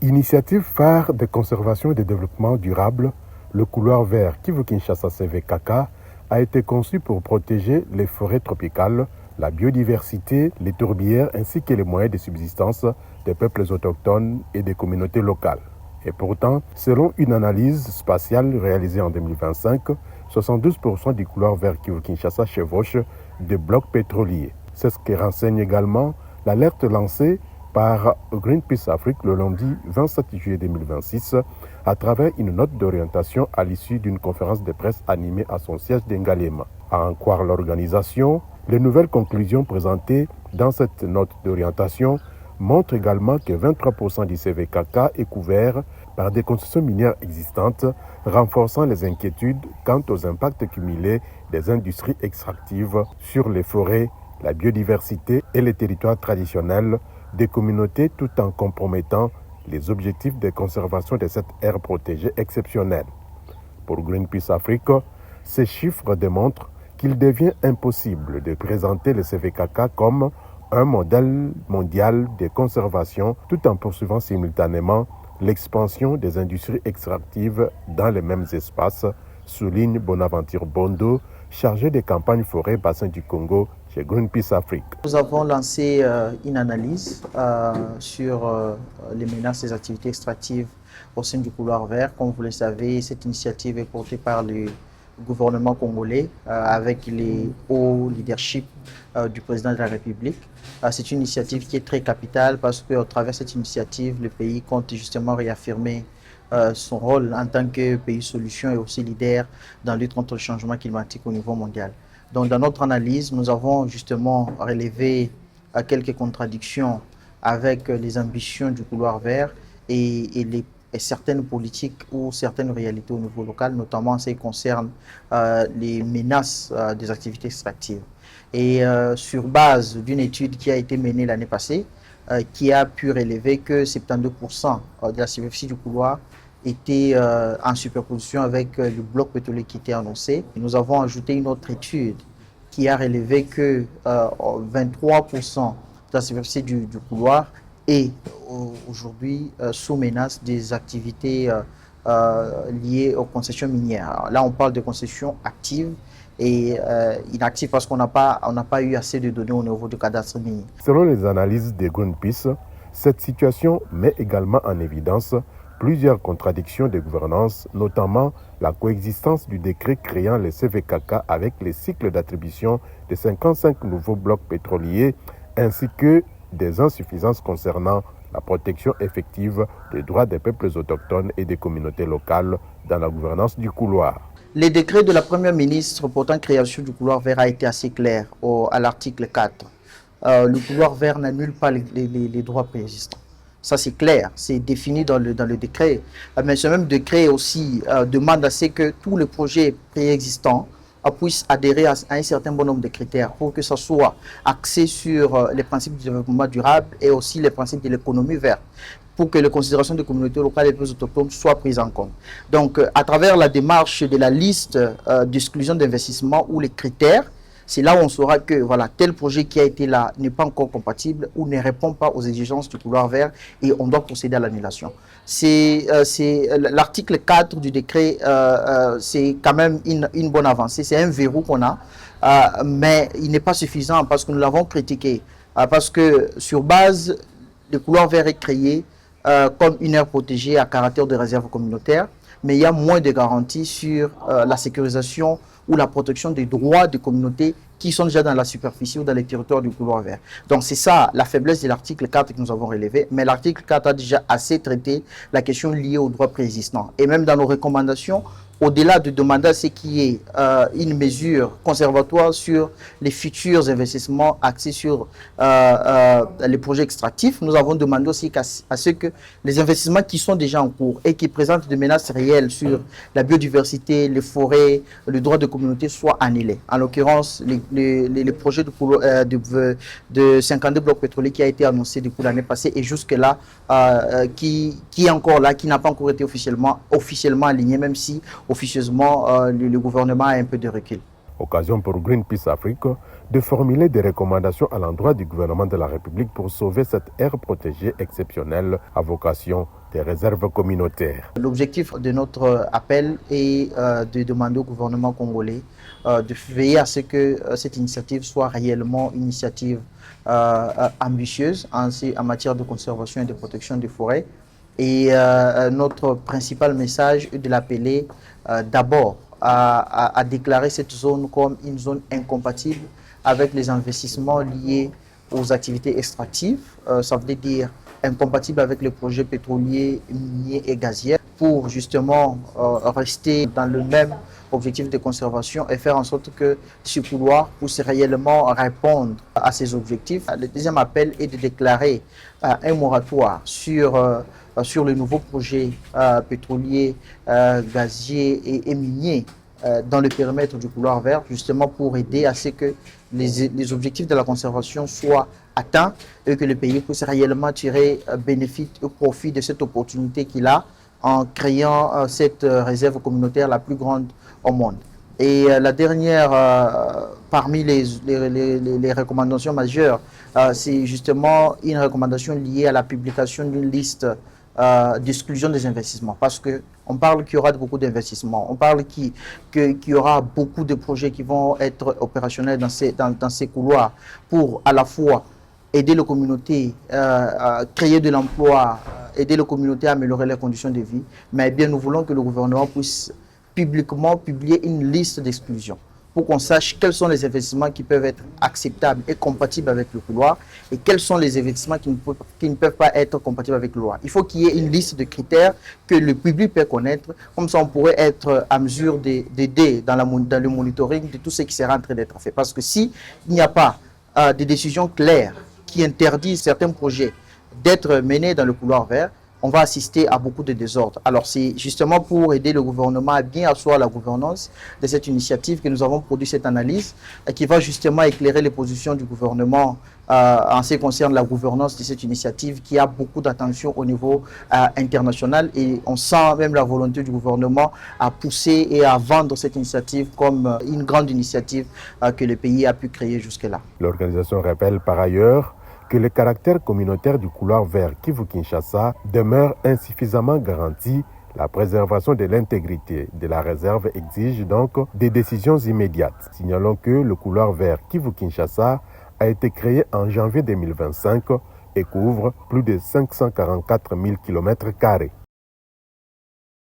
Initiative phare de conservation et de développement durable, le couloir vert Kivu-Kinshasa CVKK a été conçu pour protéger les forêts tropicales, la biodiversité, les tourbières ainsi que les moyens de subsistance des peuples autochtones et des communautés locales. Et pourtant, selon une analyse spatiale réalisée en 2025, 72% du couloir vert Kivu-Kinshasa chevauche des blocs pétroliers. C'est ce que renseigne également l'alerte lancée par Greenpeace Afrique le lundi 27 juillet 2026 à travers une note d'orientation à l'issue d'une conférence de presse animée à son siège d'Ngalema. À en croire l'organisation, les nouvelles conclusions présentées dans cette note d'orientation montrent également que 23% du CVKK est couvert par des concessions minières existantes, renforçant les inquiétudes quant aux impacts cumulés des industries extractives sur les forêts, la biodiversité et les territoires traditionnels des communautés, tout en compromettant les objectifs de conservation de cette aire protégée exceptionnelle. Pour Greenpeace Afrique, ces chiffres démontrent qu'il devient impossible de présenter le CVKK comme un modèle mondial de conservation tout en poursuivant simultanément l'expansion des industries extractives dans les mêmes espaces, souligne Bonaventure Bondo, chargé des campagnes forêt bassin du Congo chez Greenpeace Afrique. Nous avons lancé une analyse sur les menaces des activités extractives au sein du couloir vert. Comme vous le savez, cette initiative est portée par le gouvernement congolais avec les hauts leaderships du président de la République. C'est une initiative qui est très capitale parce qu'à travers cette initiative, le pays compte justement réaffirmer son rôle en tant que pays solution et aussi leader dans la lutte contre le changement climatique au niveau mondial. Donc dans notre analyse, nous avons justement relevé quelques contradictions avec les ambitions du couloir vert et certaines politiques ou certaines réalités au niveau local, notamment en ce qui concerne les menaces des activités extractives. Et sur base d'une étude qui a été menée l'année passée, qui a pu relever que 72% de la superficie du couloir était en superposition avec le bloc pétrolier qui était annoncé. Et nous avons ajouté une autre étude qui a relevé que 23% de la superficie du couloir est aujourd'hui sous menace des activités liées aux concessions minières. Alors là, on parle de concessions actives et inactives parce qu'on n'a pas eu assez de données au niveau du cadastre minier. Selon les analyses de Greenpeace, cette situation met également en évidence plusieurs contradictions de gouvernance, notamment la coexistence du décret créant les CVKK avec les cycles d'attribution de 55 nouveaux blocs pétroliers, ainsi que des insuffisances concernant la protection effective des droits des peuples autochtones et des communautés locales dans la gouvernance du couloir. Le décret de la Première ministre portant création du couloir vert a été assez clair à l'article 4. Le couloir vert n'annule pas les droits préexistants. Ça, c'est clair, c'est défini dans le décret. Mais ce même décret aussi demande à ce que tous les projets préexistants puissent adhérer à un certain bon nombre de critères pour que ça soit axé sur les principes du développement durable et aussi les principes de l'économie verte, pour que les considérations des communautés locales et des autochtones soient prises en compte. Donc, à travers la démarche de la liste d'exclusion d'investissement ou les critères, c'est là où on saura que voilà, tel projet qui a été là n'est pas encore compatible ou ne répond pas aux exigences du couloir vert et on doit procéder à l'annulation. C'est l'article 4 du décret, c'est quand même une bonne avancée, c'est un verrou qu'on a, mais il n'est pas suffisant parce que nous l'avons critiqué, parce que sur base, le couloir vert est créé comme une aire protégée à caractère de réserve communautaire, mais il y a moins de garanties sur la sécurisation ou la protection des droits des communautés qui sont déjà dans la superficie ou dans les territoires du couloir vert. Donc c'est ça la faiblesse de l'article 4 que nous avons relevé, mais l'article 4 a déjà assez traité la question liée aux droits préexistants. Et même dans nos recommandations, au-delà de demander à ce qu'il y ait une mesure conservatoire sur les futurs investissements axés sur les projets extractifs, nous avons demandé aussi à ce que les investissements qui sont déjà en cours et qui présentent des menaces réelles sur la biodiversité, les forêts, le droit de communauté soient annulés. En l'occurrence, les projets de 52 blocs pétroliers qui a été annoncé depuis l'année passée et jusque-là, qui est encore là, qui n'a pas encore été officiellement aligné, même si officieusement, le gouvernement a un peu de recul. Occasion pour Greenpeace Afrique de formuler des recommandations à l'endroit du gouvernement de la République pour sauver cette aire protégée exceptionnelle à vocation des réserves communautaires. L'objectif de notre appel est de demander au gouvernement congolais de veiller à ce que cette initiative soit réellement une initiative ambitieuse en matière de conservation et de protection des forêts. Et notre principal message est de l'appeler d'abord à déclarer cette zone comme une zone incompatible avec les investissements liés aux activités extractives. Ça veut dire incompatible avec les projets pétroliers, miniers et gaziers pour justement rester dans le même objectif de conservation et faire en sorte que ce couloir puisse réellement répondre à ces objectifs. Le deuxième appel est de déclarer un moratoire sur le nouveau projet pétrolier, gazier et minier dans le périmètre du couloir vert, justement pour aider à ce que les objectifs de la conservation soient atteints et que le pays puisse réellement tirer bénéfice et profit de cette opportunité qu'il a en créant cette réserve communautaire la plus grande au monde. Et la dernière, parmi les recommandations majeures, c'est justement une recommandation liée à la publication d'une liste d'exclusion des investissements. Parce qu'on parle qu'il y aura beaucoup d'investissements, on parle qu'il y aura beaucoup de projets qui vont être opérationnels dans ces couloirs pour à la fois aider les communautés à créer de l'emploi, aider les communautés à améliorer leurs conditions de vie. Mais bien, nous voulons que le gouvernement puisse publiquement publier une liste d'exclusion pour qu'on sache quels sont les investissements qui peuvent être acceptables et compatibles avec le couloir et quels sont les investissements qui ne peuvent pas être compatibles avec le couloir. Il faut qu'il y ait une liste de critères que le public peut connaître, comme ça on pourrait être à mesure d'aider dans le monitoring de tout ce qui sera en train d'être fait. Parce que s'il n'y a pas des décisions claires qui interdisent certains projets d'être menés dans le couloir vert, on va assister à beaucoup de désordres. Alors c'est justement pour aider le gouvernement à bien asseoir la gouvernance de cette initiative que nous avons produit cette analyse qui va justement éclairer les positions du gouvernement en ce qui concerne la gouvernance de cette initiative qui a beaucoup d'attention au niveau international et on sent même la volonté du gouvernement à pousser et à vendre cette initiative comme une grande initiative que le pays a pu créer jusque-là. L'organisation rappelle par ailleurs que le caractère communautaire du couloir vert Kivu-Kinshasa demeure insuffisamment garanti. La préservation de l'intégrité de la réserve exige donc des décisions immédiates. Signalons que le couloir vert Kivu-Kinshasa a été créé en janvier 2025 et couvre plus de 544 000 km².